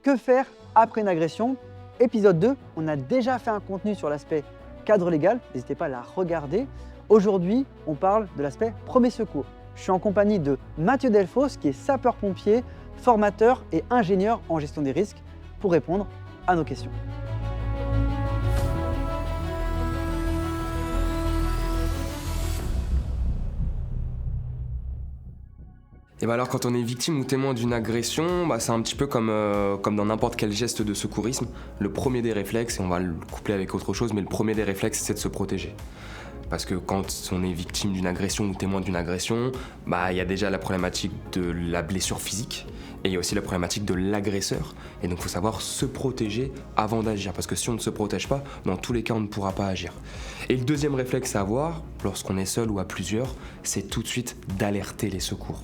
Que faire après une agression? Épisode 2, on a déjà fait un contenu sur l'aspect cadre légal, n'hésitez pas à la regarder. Aujourd'hui, on parle de l'aspect premier secours. Je suis en compagnie de Mathieu Delfos, qui est sapeur-pompier, formateur et ingénieur en gestion des risques, pour répondre à nos questions. Et bah alors quand on est victime ou témoin d'une agression, c'est un petit peu comme dans n'importe quel geste de secourisme. Le premier des réflexes, et on va le coupler avec autre chose, mais le premier des réflexes, c'est de se protéger. Parce que quand on est victime d'une agression ou témoin d'une agression, il y a déjà la problématique de la blessure physique et il y a aussi la problématique de l'agresseur. Et donc il faut savoir se protéger avant d'agir, parce que si on ne se protège pas, dans tous les cas on ne pourra pas agir. Et le deuxième réflexe à avoir, lorsqu'on est seul ou à plusieurs, c'est tout de suite d'alerter les secours.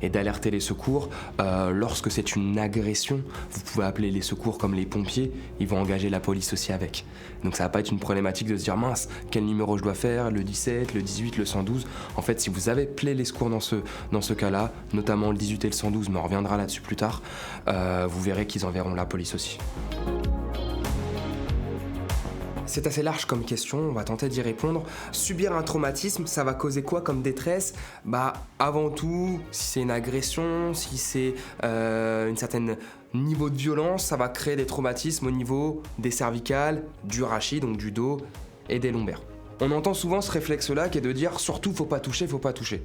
Et d'alerter les secours, lorsque c'est une agression, vous pouvez appeler les secours comme les pompiers, ils vont engager la police aussi avec. Donc ça va pas être une problématique de se dire mince, quel numéro je dois faire, le 17, le 18, le 112. En fait, si vous avez appelé les secours dans ce cas-là, notamment le 18 et le 112, mais on reviendra là-dessus plus tard, vous verrez qu'ils enverront la police aussi. C'est assez large comme question, on va tenter d'y répondre. Subir un traumatisme, ça va causer quoi comme détresse ? Avant tout, si c'est une agression, si c'est une certaine niveau de violence, ça va créer des traumatismes au niveau des cervicales, du rachis, donc du dos, et des lombaires. On entend souvent ce réflexe-là qui est de dire surtout faut pas toucher, faut pas toucher.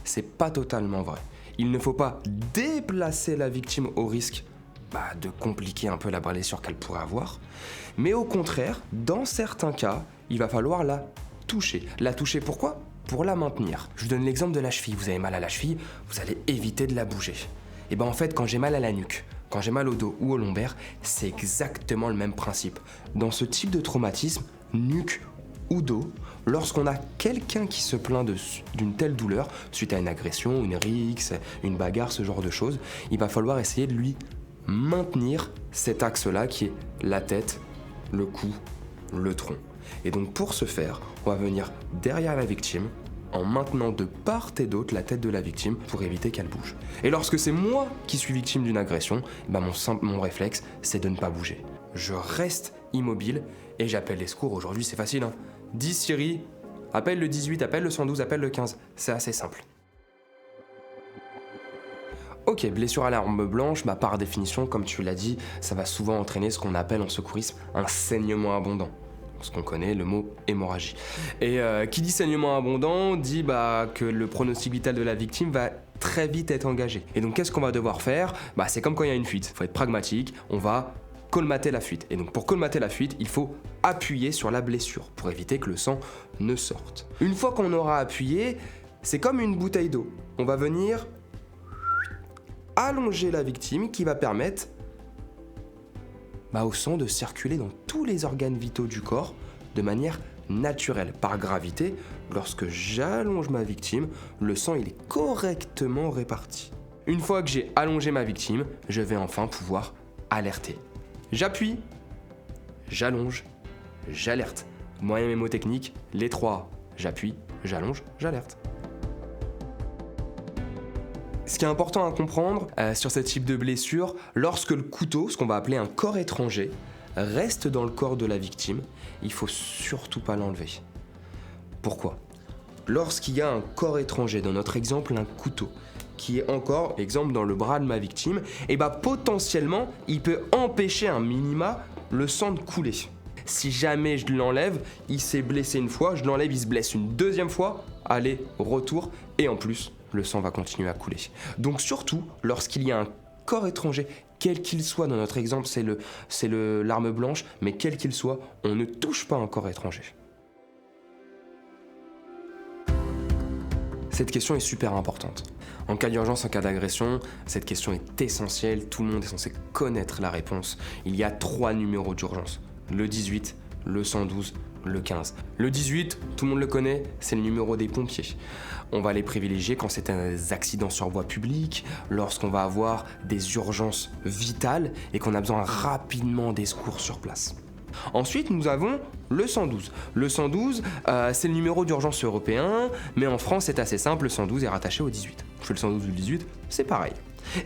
C'est pas totalement vrai. Il ne faut pas déplacer la victime au risque de compliquer un peu la blessure qu'elle pourrait avoir. Mais au contraire, dans certains cas, il va falloir la toucher. La toucher pourquoi ? Pour la maintenir. Je vous donne l'exemple de la cheville. Vous avez mal à la cheville, vous allez éviter de la bouger. Et en fait, quand j'ai mal à la nuque, quand j'ai mal au dos ou au lombaire, c'est exactement le même principe. Dans ce type de traumatisme, nuque ou dos, lorsqu'on a quelqu'un qui se plaint d'une telle douleur, suite à une agression, une rixe, une bagarre, ce genre de choses, il va falloir essayer de lui maintenir cet axe-là qui est la tête, le cou, le tronc. Et donc pour ce faire, on va venir derrière la victime en maintenant de part et d'autre la tête de la victime pour éviter qu'elle bouge. Et lorsque c'est moi qui suis victime d'une agression, mon réflexe, c'est de ne pas bouger. Je reste immobile et j'appelle les secours. Aujourd'hui, c'est facile. Dis Siri, appelle le 18, appelle le 112, appelle le 15. C'est assez simple. Ok, blessure à l'arme blanche, par définition, comme tu l'as dit, ça va souvent entraîner ce qu'on appelle en secourisme un saignement abondant. Ce qu'on connaît, le mot hémorragie. Et qui dit saignement abondant dit que le pronostic vital de la victime va très vite être engagé. Et donc qu'est-ce qu'on va devoir faire ? C'est comme quand il y a une fuite, il faut être pragmatique, on va colmater la fuite. Et donc pour colmater la fuite, il faut appuyer sur la blessure pour éviter que le sang ne sorte. Une fois qu'on aura appuyé, c'est comme une bouteille d'eau. On va venir allonger la victime qui va permettre au sang de circuler dans tous les organes vitaux du corps de manière naturelle. Par gravité, lorsque j'allonge ma victime, le sang il est correctement réparti. Une fois que j'ai allongé ma victime, je vais enfin pouvoir alerter. J'appuie, j'allonge, j'alerte. Moyen mémotechnique, les trois. J'appuie, j'allonge, j'alerte. Ce qui est important à comprendre sur ce type de blessure, lorsque le couteau, ce qu'on va appeler un corps étranger, reste dans le corps de la victime, il ne faut surtout pas l'enlever. Pourquoi ? Lorsqu'il y a un corps étranger, dans notre exemple un couteau, qui est encore, exemple, dans le bras de ma victime, potentiellement, il peut empêcher un minima le sang de couler. Si jamais je l'enlève, il s'est blessé une fois, je l'enlève, il se blesse une deuxième fois, allez, retour, et en plus, le sang va continuer à couler. Donc surtout, lorsqu'il y a un corps étranger, quel qu'il soit, dans notre exemple, c'est l'arme blanche, mais quel qu'il soit, on ne touche pas un corps étranger. Cette question est super importante. En cas d'urgence, en cas d'agression, cette question est essentielle, tout le monde est censé connaître la réponse. Il y a 3 numéros d'urgence, le 18, le 112, le 15. Le 18, tout le monde le connaît, c'est le numéro des pompiers. On va les privilégier quand c'est un accident sur voie publique, lorsqu'on va avoir des urgences vitales et qu'on a besoin rapidement des secours sur place. Ensuite, nous avons le 112. Le 112, c'est le numéro d'urgence européen, mais en France, c'est assez simple, le 112 est rattaché au 18. Je fais le 112 ou le 18, c'est pareil.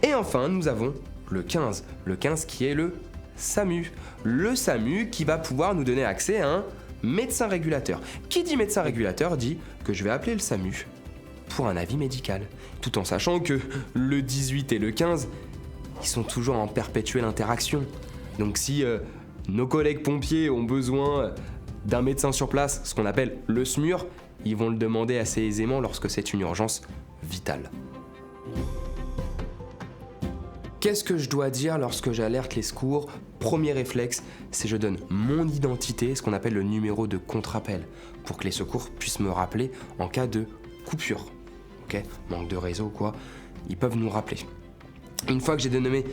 Et enfin, nous avons le 15. Le 15 qui est le SAMU. Le SAMU qui va pouvoir nous donner accès à un médecin régulateur. Qui dit médecin régulateur dit que je vais appeler le SAMU pour un avis médical. Tout en sachant que le 18 et le 15, ils sont toujours en perpétuelle interaction. Donc si nos collègues pompiers ont besoin d'un médecin sur place, ce qu'on appelle le SMUR, ils vont le demander assez aisément lorsque c'est une urgence vitale. Qu'est-ce que je dois dire lorsque j'alerte les secours? Premier réflexe, c'est je donne mon identité, ce qu'on appelle le numéro de contre-appel, pour que les secours puissent me rappeler en cas de coupure. Ok, manque de réseau ou quoi, ils peuvent nous rappeler. Une fois que j'ai donné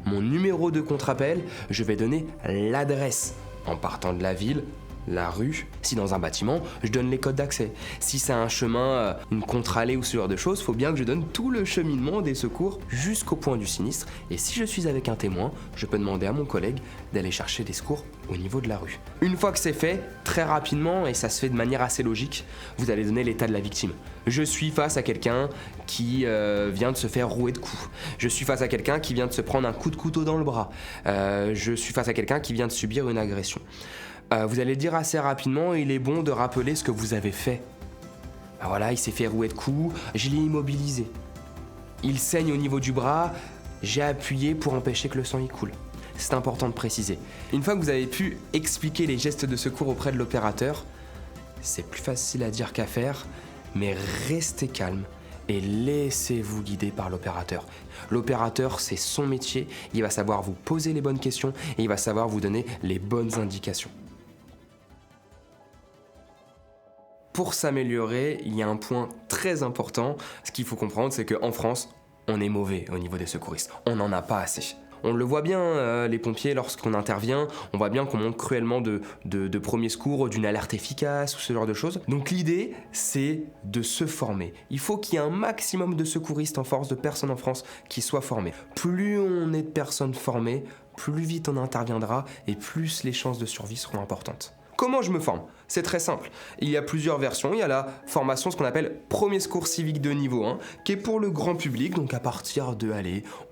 mon numéro de contre-appel, je vais donner l'adresse en partant de la ville, la rue. Si dans un bâtiment, je donne les codes d'accès. Si c'est un chemin, une contre-allée ou ce genre de choses, il faut bien que je donne tout le cheminement des secours jusqu'au point du sinistre. Et si je suis avec un témoin, je peux demander à mon collègue d'aller chercher des secours au niveau de la rue. Une fois que c'est fait, très rapidement, et ça se fait de manière assez logique, vous allez donner l'état de la victime. Je suis face à quelqu'un qui vient de se faire rouer de coups. Je suis face à quelqu'un qui vient de se prendre un coup de couteau dans le bras. Je suis face à quelqu'un qui vient de subir une agression. Vous allez dire assez rapidement, il est bon de rappeler ce que vous avez fait. Voilà, il s'est fait rouer de coups, je l'ai immobilisé. Il saigne au niveau du bras, j'ai appuyé pour empêcher que le sang y coule. C'est important de préciser. Une fois que vous avez pu expliquer les gestes de secours auprès de l'opérateur, c'est plus facile à dire qu'à faire, mais restez calme et laissez-vous guider par l'opérateur. L'opérateur, c'est son métier, il va savoir vous poser les bonnes questions et il va savoir vous donner les bonnes indications. Pour s'améliorer, il y a un point très important. Ce qu'il faut comprendre, c'est qu'en France, on est mauvais au niveau des secouristes. On n'en a pas assez. On le voit bien, les pompiers, lorsqu'on intervient, on voit bien qu'on manque cruellement de premiers secours, d'une alerte efficace ou ce genre de choses. Donc l'idée, c'est de se former. Il faut qu'il y ait un maximum de secouristes en force, de personnes en France qui soient formées. Plus on est de personnes formées, plus vite on interviendra et plus les chances de survie seront importantes. Comment je me forme? C'est très simple. Il y a plusieurs versions. Il y a la formation, ce qu'on appelle premier secours civique de niveau 1, qui est pour le grand public. Donc à partir de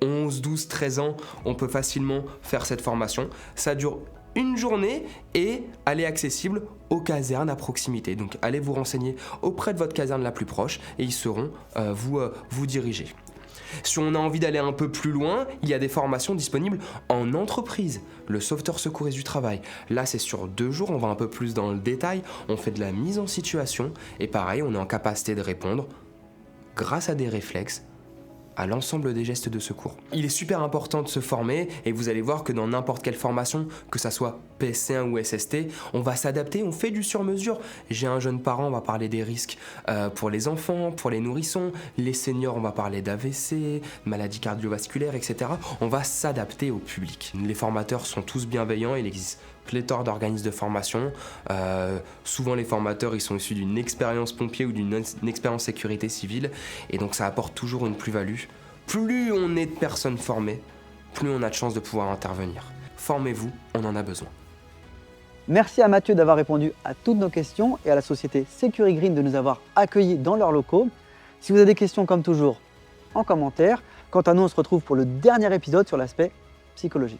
11, 12, 13 ans, on peut facilement faire cette formation. Ça dure une journée et elle est accessible aux casernes à proximité. Donc allez vous renseigner auprès de votre caserne la plus proche et ils sauront vous diriger. Si on a envie d'aller un peu plus loin, il y a des formations disponibles en entreprise. Le sauveteur secouriste du travail. Là, c'est sur 2 jours, on va un peu plus dans le détail. On fait de la mise en situation et pareil, on est en capacité de répondre grâce à des réflexes à l'ensemble des gestes de secours. Il est super important de se former et vous allez voir que dans n'importe quelle formation, que ça soit PSC1 ou SST, on va s'adapter, on fait du sur-mesure. J'ai un jeune parent, on va parler des risques pour les enfants, pour les nourrissons, les seniors, on va parler d'AVC, maladies cardiovasculaires, etc. On va s'adapter au public. Les formateurs sont tous bienveillants, il existe pléthore d'organismes de formation. Souvent les formateurs ils sont issus d'une expérience pompier ou d'une expérience sécurité civile et donc ça apporte toujours une plus-value. Plus on est de personnes formées, plus on a de chances de pouvoir intervenir. Formez-vous, on en a besoin. Merci à Mathieu d'avoir répondu à toutes nos questions et à la société Securigreen de nous avoir accueillis dans leurs locaux. Si vous avez des questions comme toujours, en commentaire. Quant à nous, on se retrouve pour le dernier épisode sur l'aspect psychologique.